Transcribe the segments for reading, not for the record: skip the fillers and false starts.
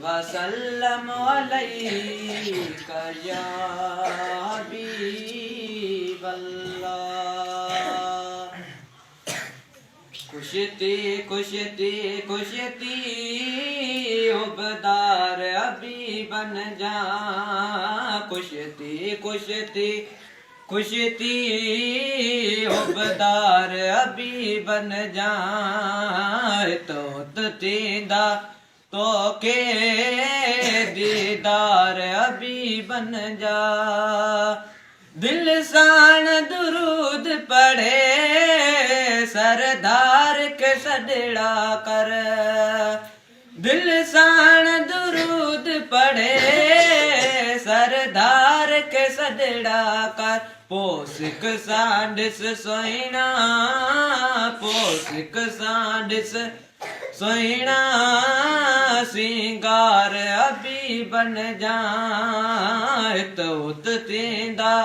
वसल्लम अलैका या हबीबल्लाह। कुश्ती कुश्ती कुश्ती उबदार अभी बन जा। कुश्ती कुश्ती कुश्ती उबदार अभी बन जाए। तो तींदा तो के दीदार अभी बन जा। दिल सान दुरूद पढ़े सरदार के सडड़ा कर। दिल सान दुरूद पढ़े सरदार के सडड़ा कर। पोसिक सांडिस सोइना पोसिक सांडिस सोइना सिंगार अभी बन जाए। तो तींदा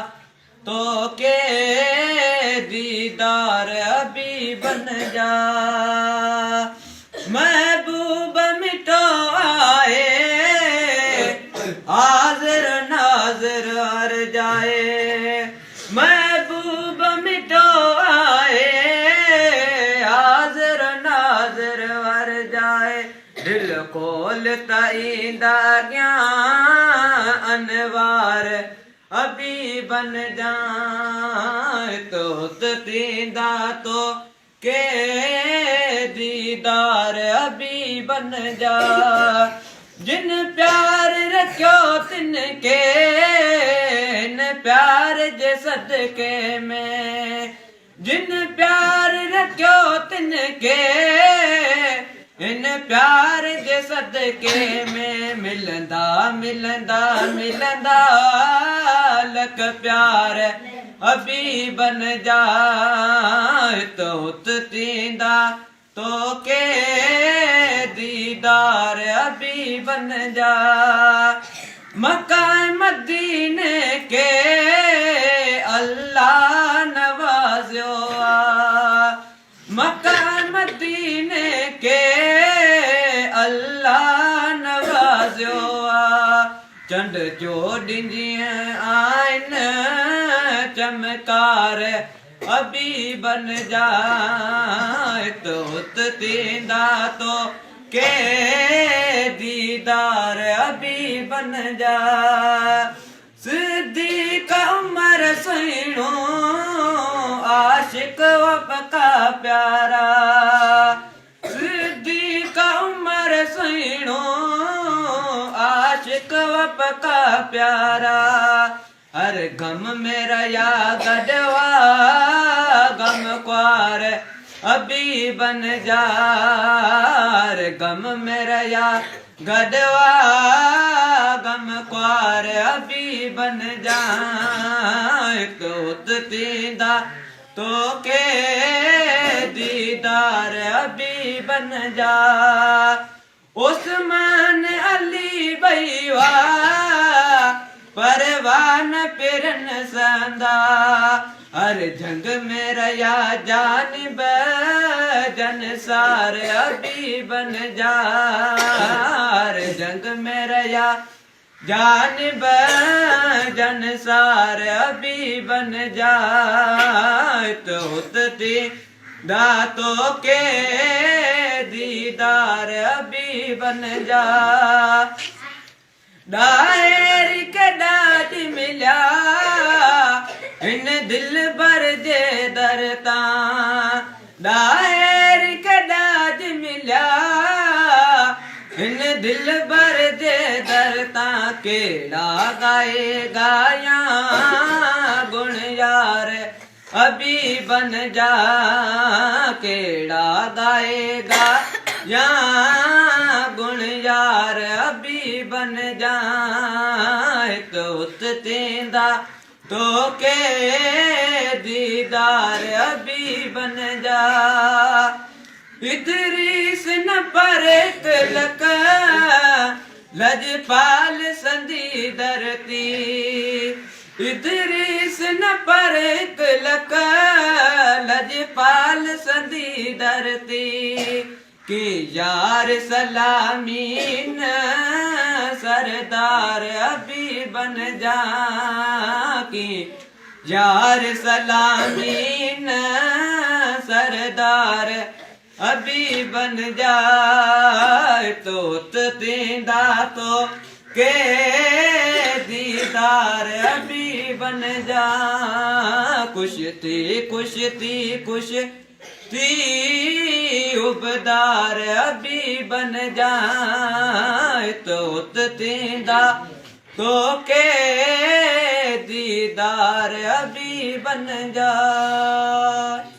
तो के दीदार अभी बन जा। महबूब मिटो आए हाजिर नाजिर हर जाए। महबूब मिटो आए हाजिर नाजिर हर जाए। दिल खोल ताईंदा ज्ञान अनवार अभी बन जाए। तो तींदा तो के दीदार अभी बन जा। जिन प्यार रखो तिनके न प्यार जे सदके में। जिन प्यार रखो तिनके इन प्यार जे सदके में। मिलंदा मिलंदा मिलंदा लख प्यार अभी बन जाए। तो तींदा तो के दीदार अभी बन जा। मक्का मदीने के अल्लाह नवाज़ो। मक्का मदीने के अल्लाह नवाज़ो। चंड जो डिंजियां आइन चमकार अभी बन जाए। तो तींदा तो के दीदार अभी बन जा। सिद्दीक़ उमर सुनो आशिक वफ़ा प्यारा। सिद्दीक़ उमर सुनो आशिक वफ़ा प्यारा। हर गम मेरा या गढ़वा गम क्वार अभी बन जा। हर गम मेरा या गढ़वा गम क्वार अभी बन जा। तो तींदा तो के दीदार अभी बन जा। उस्मान अली बैवा परवान पिरन संदा। हर जंग मेरा या जानिब जनसार अभी बन जा। हर जंग मेरा या जानिब जनसार अभी बन जा। तो तींदा तो के दीदार अभी बन जा। डायर के दाद मिला इन दिल भर जे दरता। डायर के दाद मिला इन दिल भर जे दरता। केड़ा गाए गाया गुण यार अभी बन जा। केड़ा गाएगा या गुण यार अभी बन जाए। तो तींदा तो के दीदार अभी बन जा। इदरीस न पर तिलक लजपाल संधी धरती। इदरीस न पर तिलक लजपाल संधी धरती। कि यार सलामीन सरदार अभी बन जा कि यार सलामीन सरदार अभी बन जाए तोत तेंदा तो के दीदार अभी बन जा कुश्ती कुश्ती कुश्ती उबदार अभी बन जाए तोत तेंदा तो के दीदार अभी बन जाए।